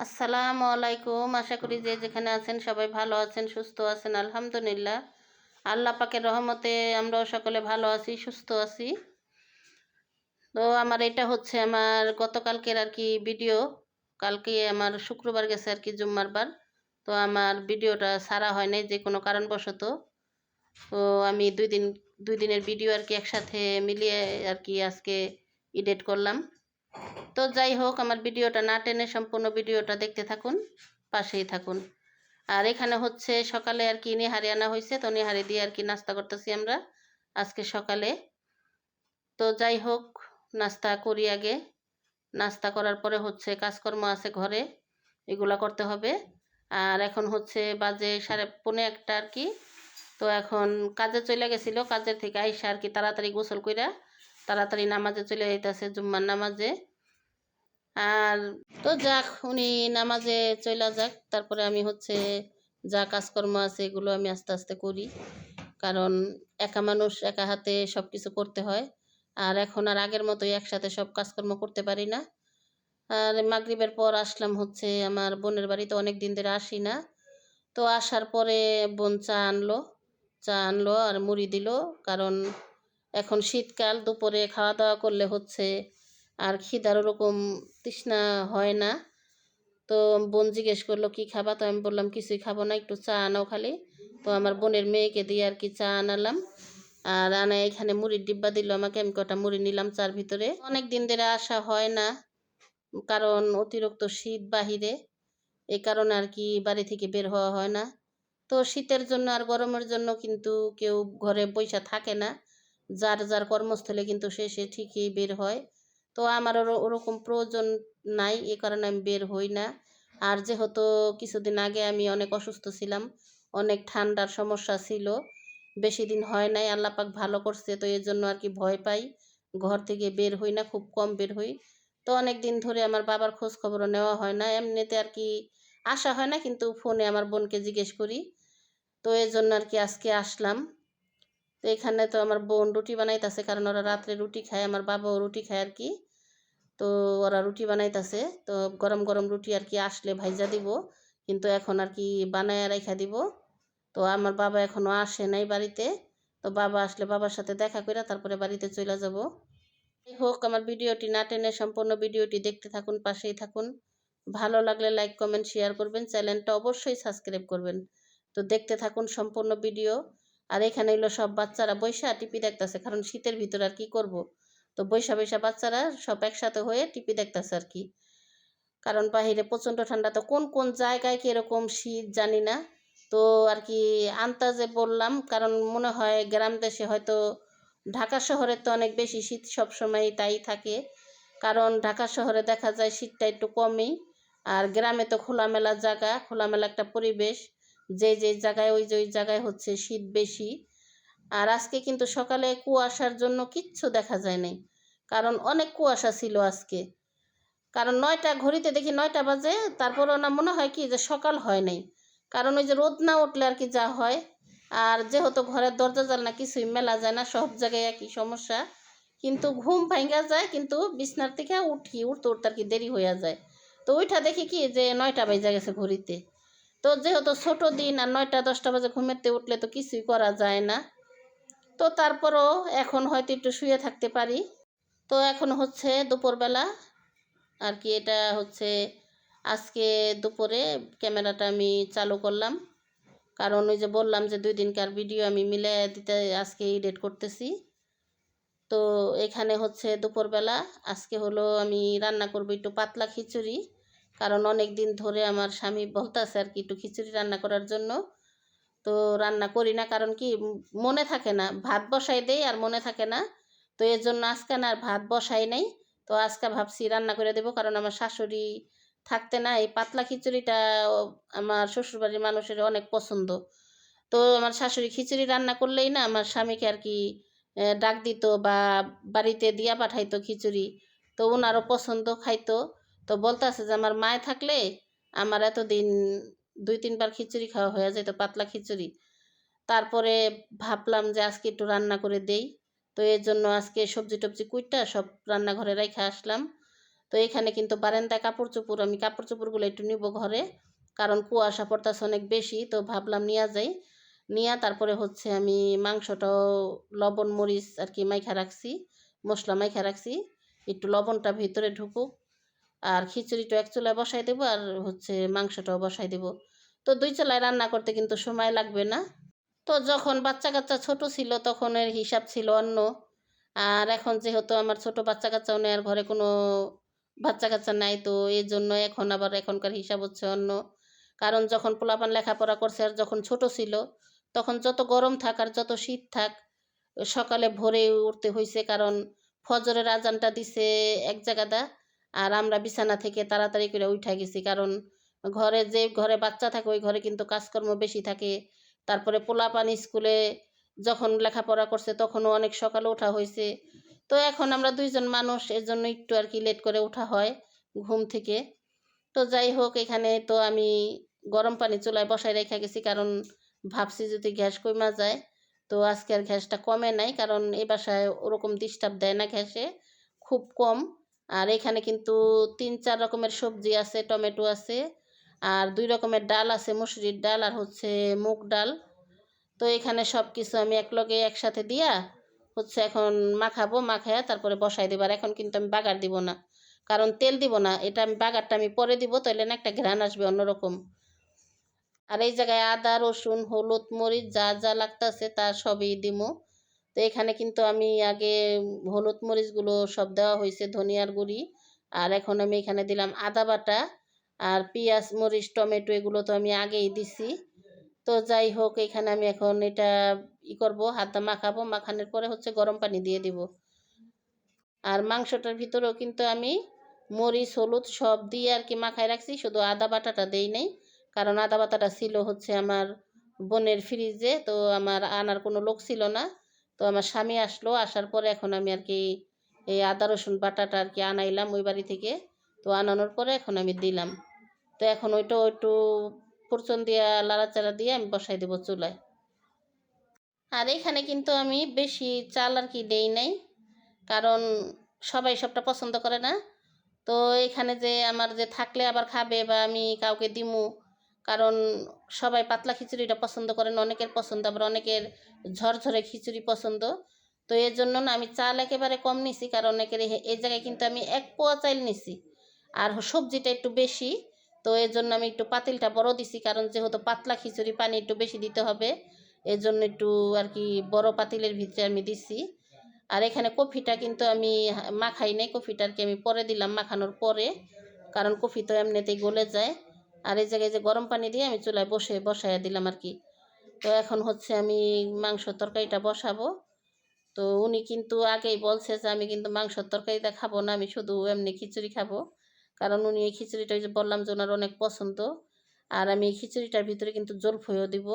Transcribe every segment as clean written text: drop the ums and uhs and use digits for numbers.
আসসালামু আলাইকুম। আশা করি যে যেখানে আছেন সবাই ভালো আছেন, সুস্থ আছেন। আলহামদুলিল্লাহ, আল্লাহ পাকের রহমতে আমরাও সকলে ভালো আছি, সুস্থ আছি। তো আমার এটা হচ্ছে আমার গতকালকের আর কি ভিডিও। কালকে আমার শুক্রবার গেছে আর কি, জুম্মার বার। তো আমার ভিডিওটা ছাড়া হয় নাই যে কোনো কারণবশত। তো আমি দুই দিনের ভিডিও আর কি একসাথে মিলিয়ে আর কি আজকে এডিট করলাম। তো যাই হোক, আমার ভিডিওটা না টেনে সম্পূর্ণ ভিডিওটা দেখতে থাকুন, পাশেই থাকুন। আর এখানে হচ্ছে সকালে আর কি নিহারি আনা হয়েছে, তো নিহারি দিয়ে আর কি নাস্তা করতেছি আমরা আজকে সকালে। তো যাই হোক, নাস্তা করি আগে। নাস্তা করার পরে হচ্ছে কাজকর্ম আছে ঘরে, এগুলা করতে হবে। আর এখন হচ্ছে বাজে 12:30 আর কি। তো এখন কাজে চলে গেছিল, কাজের থেকে আইসা আর কি তাড়াতাড়ি গোসল কইরা তাড়াতাড়ি নামাজে চলে যাইতেছে, জুম্মার নামাজে। আর তো যাক, উনি নামাজে চলে যাক, তারপরে আমি হচ্ছে যা কাজকর্ম আছে এগুলো আমি আস্তে আস্তে করি। কারণ একা মানুষ, একা হাতে সব কিছু করতে হয়। আর এখন আর আগের মতোই একসাথে সব কাজকর্ম করতে পারি না। আর মাগরিবের পর আসলাম হচ্ছে আমার বোনের বাড়িতে, অনেক দিন ধরে আসি না। তো আসার পরে বোন চা আনলো আর মুড়ি দিল। কারণ এখন শীতকাল, দুপুরে খাওয়া দাওয়া করলে হচ্ছে আর খিদার ওরকম তৃষ্ণা হয় না। তো বোন জিজ্ঞেস করলো কি খাবা, তো আমি বললাম কিছুই খাবো না, একটু চা আনাও খালি। তো আমার বোনের মেয়েকে দিয়ে আর কি চা আনালাম। আর আনা এখানে মুড়ির ডিব্বা দিল আমাকে, আমি কটা মুড়ি নিলাম চার ভিতরে। অনেক দিন ধরে আসা হয় না, কারণ অতিরিক্ত শীত বাহিরে, এই কারণে আর কি বাড়ি থেকে বের হওয়া হয় না। তো শীতের জন্য আর গরমের জন্য কিন্তু কেউ ঘরে বইসা থাকে না, যার যার কর্মস্থলে কিন্তু সে ঠিকই বের হয়। তো আমার ওরকম প্রয়োজন নাই, এ কারণে আমি বের হই না। আর যেহেতু কিছুদিন আগে আমি অনেক অসুস্থ ছিলাম, অনেক ঠান্ডার সমস্যা ছিল, বেশি দিন হয় নাই, আল্লাহ পাক ভালো করছে, তো এর জন্য আর কি ভয় পাই, ঘর থেকে বের হই না, খুব কম বের হই। তো অনেক দিন ধরে আমার বাবার খোঁজ খবরও নেওয়া হয় না, এমনিতে আর কি আসা হয় না, কিন্তু ফোনে আমার বোনকে জিজ্ঞেস করি। তো এই জন্য আর কি আজকে আসলাম। তো এখানে তো আমার বোন রুটি বানাইতেছে, কারণ ওরা রাত্রে রুটি খায়, আমার বাবাও রুটি খায় আর কি। তো ওরা রুটি বানাইতেছে, তো গরম গরম রুটি আর কি আসলে ভাইজা দিব, কিন্তু এখন আর কি বানায় রাইখা দিব। তো আমার বাবা এখনো আসে নাই বাড়িতে, তো বাবা আসলে বাবার সাথে দেখা করে তারপরে বাড়িতে চলে যাব। যাই হোক, আমার ভিডিওটি না টেনে সম্পূর্ণ ভিডিওটি দেখতে থাকুন, পাশেই থাকুন। ভালো লাগলে লাইক কমেন্ট শেয়ার করবেন, চ্যানেলটা অবশ্যই সাবস্ক্রাইব করবেন। তো দেখতে থাকুন সম্পূর্ণ ভিডিও। আর এখানে হলো সব বাচ্চারা বৈশা টিপি দেখতেছে, কারণ শীতের ভিতর আর কি করব। তো বৈশা বৈশা বাচ্চারা সব একসাথে হয়ে টিপি দেখতেছে আর কি। কারণ বাহিরে প্রচণ্ড ঠান্ডা, তো কোন কোন জায়গায় কীরকম শীত জানি না। তো আর কি আন্তাজে বললাম, কারণ মনে হয় গ্রাম দেশে হয়তো, ঢাকা শহরে তো অনেক বেশি শীত সবসময় তাই থাকে। কারণ ঢাকা শহরে দেখা যায় শীতটা একটু কমই। আর গ্রামে তো খোলামেলা জায়গা, খোলামেলা একটা পরিবেশ, যে জায়গায় ওই জায়গায় হচ্ছে শীত বেশি। আর আজকে কিন্তু সকালে কুয়াশার জন্য কিচ্ছু দেখা যায় নাই, কারণ অনেক কুয়াশা ছিল আজকে। কারণ 9টা ঘড়িতে দেখি 9টা বাজে, তারপরও না মনে হয় কি যে সকাল হয় নাই, কারণ ওই যে রোদ না উঠলে আর কি যা হয়। আর যেহেতু ঘরের দরজা জানলা কিছুই মেলা যায় না, সব জায়গায় একই সমস্যা। কিন্তু ঘুম ভাঙ্গা যায়, কিন্তু বিছনার থেকে উঠতে উঠতে আর কি দেরি হয়ে যায়। তো ওইটা দেখি কি যে 9টা বেজে গেছে ঘড়িতে। তো যেহেতু ছোট দিন, আর 9টা 10টা বাজে ঘুমেতে উঠলে তো কিছুই করা যায় না। তো তারপরও এখন হয়তো একটু শুয়ে থাকতে পারি। তো এখন হচ্ছে দুপুরবেলা আর কি, এটা হচ্ছে আজকে দুপুরে ক্যামেরাটা আমি চালু করলাম, কারণ ওই যে বললাম যে 2 দিনকার ভিডিও আমি মিলে দিতে আজকে এডিট করতেছি। তো এখানে হচ্ছে দুপুরবেলা আজকে হলো আমি রান্না করব একটু পাতলা খিচুড়ি, কারণ অনেক দিন ধরে আমার স্বামী বলতেছে আর কি একটু খিচুড়ি রান্না করার জন্য। তো রান্না করি না, কারণ কি মনে থাকে না, ভাত বসাই দেই আর মনে থাকে না। তো এর জন্য আজকে না আর ভাত বসাই নাই। তো আজকে ভাবছি রান্না করে দেবো, কারণ আমার শাশুড়ি থাকতে না এই পাতলা খিচুড়িটা আমার শ্বশুরবাড়ির মানুষের অনেক পছন্দ। তো আমার শাশুড়ি খিচুড়ি রান্না করলেই না আমার স্বামীকে আর কি ডাক দিত বা বাড়িতে দিয়া পাঠাইতো খিচুড়ি। তো ওনারও পছন্দ, খাইতো। তো বলতেছে যে আমার মায়ে থাকলে আমার এতদিন 2-3 বার খিচুড়ি খাওয়া হয়ে যেত, পাতলা খিচুড়ি। তারপরে ভাবলাম যে আজকে একটু রান্না করে দেই। তো এর জন্য আজকে সবজি টবজি কুইটা সব রান্নাঘরে রেখে আসলাম। তো এখানে কিন্তু বারান্দায় আমি কাপড় চোপড়গুলো একটু নিব ঘরে, কারণ কুয়াশা পড়তেছে অনেক বেশি, তো ভাবলাম নিয়ে যাই। নিয়ে তারপরে হচ্ছে আমি মাংসটাও লবণ মরিচ আর কি মাইখা রাখছি, মশলা মাইখা রাখছি, একটু লবণটা ভিতরে ঢুকুক। আর খিচুড়িটা এক চুলায় বসাই দেবো, আর হচ্ছে মাংসটাও বসাই দেবো। তো 2 চুলায় রান্না করতে কিন্তু সময় লাগবে না। তো যখন বাচ্চা কাচ্চা ছোট ছিল তখন এর হিসাব ছিল অন্য। আর এখন যেহেতু আমার ছোট বাচ্চা কাচ্চাও নেই, আর ঘরে কোনো বাচ্চা কাচ্চা নাই, তো এই জন্য এখন আবার এখনকার হিসাব হচ্ছে অন্য। কারণ যখন পোলাপান লেখাপড়া করছে আর যখন ছোট ছিল, তখন যত গরম থাক আর যত শীত থাক, সকালে ভোরে উঠতে হয়েছে, কারণ ফজরের আজানটা দিছে এক জায়গাটা, আর আমরা বিছানা থেকে তাড়াতাড়ি করে উঠা গেছি, কারণ ঘরে বাচ্চা থাকে ওই ঘরে কিন্তু কাজকর্ম বেশি থাকে। তারপরে পোলাপান স্কুলে যখন লেখাপড়া করছে তখনও অনেক সকালে ওঠা হয়েছে। তো এখন আমরা 2 জন মানুষ, এর জন্য একটু আর কি লেট করে ওঠা হয় ঘুম থেকে। তো যাই হোক, এখানে তো আমি গরম পানি চুলায় বসায় রেখে গেছি, কারণ ভাবছি যদি গ্যাস কমা যায়। তো আজকে আর গ্যাসটা কমে নাই, কারণ এই বাসায় ওরকম ডিস্টার্ব দেয় না গ্যাসে, খুব কম। আর এখানে কিন্তু 3-4 রকমের সবজি আছে, টমেটো আছে, আর 2 রকমের ডাল আছে, মসুরির ডাল আর হচ্ছে মুগ ডাল। তো এখানে সব কিছু আমি একলগে একসাথে দিয়া হচ্ছে এখন মাখাবো, মাখায়া তারপরে বসাই দেবো। আর এখন কিন্তু আমি বাগার দিব না, কারণ তেল দিব না, এটা আমি বাগারটা আমি পরে দিব, তাহলে না একটা ঘ্রাণ আসবে অন্যরকম। আর এই জায়গায় আদা রসুন হলুদ মরিচ যা যা লাগতেছে তা সবই দিমু। তো এখানে কিন্তু আমি আগে হলুদ মরিচগুলো সব দেওয়া হয়েছে, ধনিয়ার গুঁড়ি। আর এখন আমি এখানে দিলাম আদা বাটা, আর পেঁয়াজ মরিচ টমেটো এগুলো তো আমি আগেই দিছি। তো যাই হোক, এখানে আমি এখন এটা করব, হাতটা মাখাবো, মাখানোর পরে হচ্ছে গরম পানি দিয়ে দিব। আর মাংসটার ভিতরেও কিন্তু আমি মরিচ হলুদ সব দিয়ে আর কি মাখায় রাখছি, শুধু আদা বাটাটা দেই নাই, কারণ আদা বাটাটা ছিল হচ্ছে আমার বোনের ফ্রিজে, তো আমার আনার কোনো লোক ছিল না। তো আমার স্বামী আসলো, আসার পরে এখন আমি আর কি এই আদা রসুন বাটাটা আর কি আনাইলাম ওই বাড়ি থেকে। তো আনানোর পরে এখন আমি দিলাম। তো এখন ওইটাও একটু পরচন দিয়া লাড়াচাড়া দিয়ে আমি বসাই দেবো চুলায়। আর এখানে কিন্তু আমি বেশি চাল আর কি দেই নাই, কারণ সবাই সবটা পছন্দ করে না। তো এখানে যে আমার যে থাকলে আবার খাবে বা আমি কাউকে দিমু, কারণ সবাই পাতলা খিচুড়িটা পছন্দ করেন, অনেকের পছন্দ, আবার অনেকের ঝরঝরে খিচুড়ি পছন্দ। তো এর জন্য না আমি চাল একেবারে কম নিছি, কারণ এই জায়গায় কিন্তু আমি 1 পোয়া চাল নিছি, আর সবজিটা একটু বেশি। তো এর জন্য আমি একটু পাতিলটা বড় দিছি, কারণ যেহেতু পাতলা খিচুড়ি পানি একটু বেশি দিতে হবে, এর জন্য একটু আর কি বড় পাতিলের ভিতরে আমি দিছি। আর এখানে কফিটা কিন্তু আমি মাখাই নাই, কফিটা আর কি আমি পরে দিলাম মাখানোর পরে, কারণ কফি তো এমনিতেই গলে যায়। আর এই জায়গায় যে গরম পানি দিয়ে আমি চুলায় বসাইয়া দিলাম আর কি। তো এখন হচ্ছে আমি মাংসর তরকারিটা বসাবো। তো উনি কিন্তু আগেই বলছে যে আমি কিন্তু মাংসর তরকারিটা খাবো না, আমি শুধু এমনি খিচুড়ি খাবো, কারণ উনি এই খিচুড়িটা ওই যে বললাম যে ওনার অনেক পছন্দ। আর আমি এই খিচুড়িটার ভিতরে কিন্তু জলফইও দিব,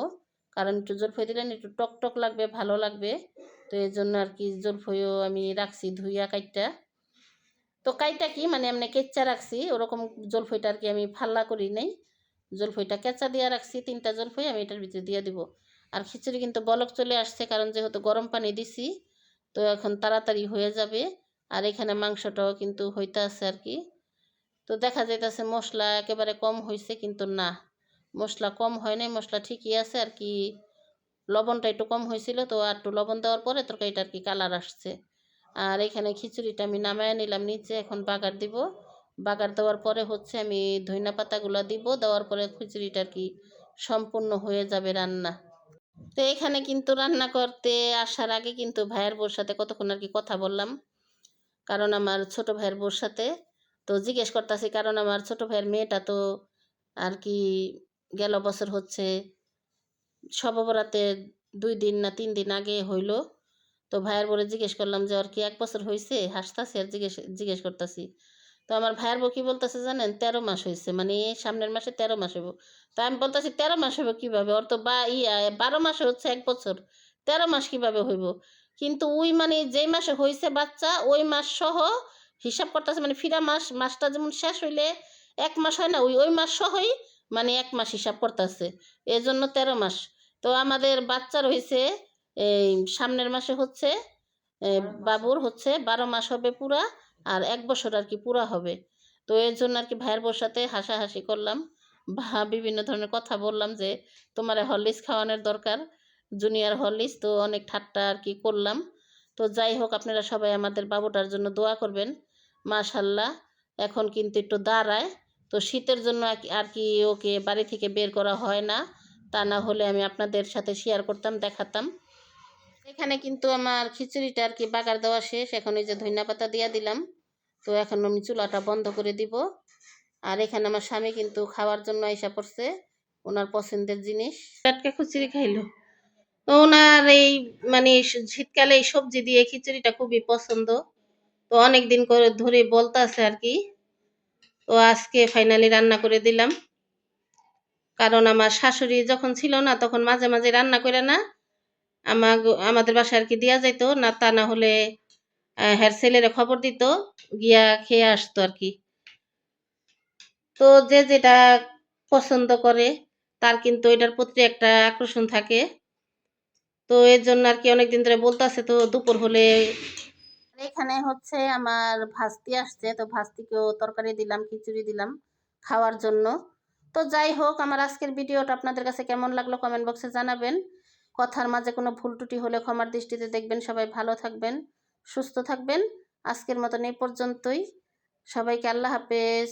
কারণ একটু জলফই দিলে না একটু টক টক লাগবে, ভালো লাগবে। তো এই জন্য আর কি জলফইও আমি রাখছি ধুইয়া কাইটটা। তো কাইটা কি মানে এমনি কেচ্চা রাখছি, ওরকম জলফইটা আর কি আমি ফাল্লা করি নাই, জলফইটা কেঁচা দিয়ে রাখছি, 3টা জলফই আমি এটার ভিতরে দিয়ে দিব। আর খিচুড়ি কিন্তু বলক চলে আসছে, কারণ যেহেতু গরম পানি দিছি, তো এখন তাড়াতাড়ি হয়ে যাবে। আর এখানে মাংসটাও কিন্তু হইতে আছে আর কি। তো দেখা যাইতেছে মশলা একেবারে কম হয়েছে, কিন্তু না, মশলা কম হয় নাই, মশলা ঠিকই আছে আর কি। লবণটা একটু কম হয়েছিল, তো আর একটু লবণ দেওয়ার পরে তরকারিটা আর কি কালার আসছে। আর এখানে খিচুড়িটা আমি নামায় নিলাম নিচে, এখন বাগার দিব। বাগার দেওয়ার পরে হচ্ছে আমি ধইনা পাতাগুলো দিব, দেওয়ার পরে খিচুড়িটা আর কি সম্পূর্ণ হয়ে যাবে রান্না। তো এখানে কিন্তু রান্না করতে আসার আগে কিন্তু ভাইয়ের বউর সাথে কতক্ষণ আর কি কথা বললাম, কারণ আমার ছোট ভাইয়ের বউর সাথে। তো জিজ্ঞেস করতেছি, কারণ আমার ছোট ভাইয়ের মেয়েটা তো আর কি গেল বছর হচ্ছে শবে বরাতে 2 দিন না 3 দিন আগে হইল। তো ভাইয়ের বউরে জিজ্ঞেস করলাম যে ওর কি 1 বছর হয়েছে, হাসতাছি আর জিজ্ঞেস জিজ্ঞেস করতেছি। তো আমার ভাইয়ের বউ কি বলতেছে জানেন, 13 মাস হয়েছে, মানে সামনের মাসে 13 মাস হইব। তো আমি বলতেছি 13 মাস হইব কিভাবে, ওর তো 12 মাসে হচ্ছে 1 বছর, 13 মাস কিভাবে হইব। কিন্তু ওই মানে যেই মাসে হয়েছে বাচ্চা ওই মাস সহ হিসাব করতেছে, মানে ফিরা মাসটা যেমন শেষ হইলে 1 মাস হয় না, ওই ওই মাস সহই মানে 1 মাস হিসাব করতেছে, এই জন্য 13 মাস। তো আমাদের বাচ্চার হয়েছে এই সামনের মাসে হচ্ছে বাবুর হচ্ছে 12 মাস হবে পুরা, আর 1 বছর আর কি পুরা হবে। তো এর জন্য আর কি ভাইয়ের বউর সাথে হাসাহাসি করলাম বা বিভিন্ন ধরনের কথা বললাম যে তোমারে হরলিক্স খাওয়ানোর দরকার, জুনিয়র হরলিক্স। তো অনেক ঠাট্টা আর কি করলাম। তো যাই হোক, আপনারা সবাই আমাদের বাবুটার জন্য দোয়া করবেন। মাশাল্লাহ এখন কিন্তু একটু দাঁড়ায়। তো শীতের জন্য আর কি ওকে বাড়ি থেকে বের করা হয় না, তা না হলে আমি আপনাদের সাথে শেয়ার করতাম, দেখাতাম। এখানে কিন্তু আমার খিচুড়িটা আর কি বাগার দেওয়া শেষ। এখন এই যে ধনিয়া পাতা দিয়া দিলাম। তো এখন আমি চুলাটা বন্ধ করে দিব। আর এখানে আমার স্বামী কিন্তু খাওয়ার জন্য আইসা পড়ছে, ওনার পছন্দের জিনিস টাটকা খিচুড়ি খাইলো। তো ওনার এই মানে শীতকালে এই সবজি দিয়ে খিচুড়িটা খুবই পছন্দ। তো অনেক দিন করে ধরে বলতাছে আর কি। তো আজকে ফাইনালি রান্না করে দিলাম। কারণ আমার শাশুড়ি যখন ছিল না তখন মাঝে মাঝে রান্না করে না আমাদের বাসায় আর কি দেওয়া যাইতো না, তা না হলে হ্যার ছেলেরা খবর দিত, গিয়া খেয়ে আসতো আর কি। তো যে যেটা পছন্দ করে তার কিন্তু এটার প্রতি একটা আকর্ষণ থাকে। তো এর জন্য আর কি অনেকদিন ধরে বলতেছে। তো দুপুর হলে এখানে হচ্ছে আমার ভাস্তি আসছে, তো ভাস্তিকেও তরকারি দিলাম, খিচুড়ি দিলাম খাওয়ার জন্য। তো যাই হোক, আমার আজকের ভিডিওটা আপনাদের কাছে কেমন লাগলো কমেন্ট বক্সে জানাবেন। কথার মাঝে কোনো ভুল ত্রুটি হলে ক্ষমার দৃষ্টিতে দেখবেন। সবাই ভালো থাকবেন, সুস্থ থাকবেন। আজকের মতন এই পর্যন্তই। সবাইকে আল্লাহ হাফেজ।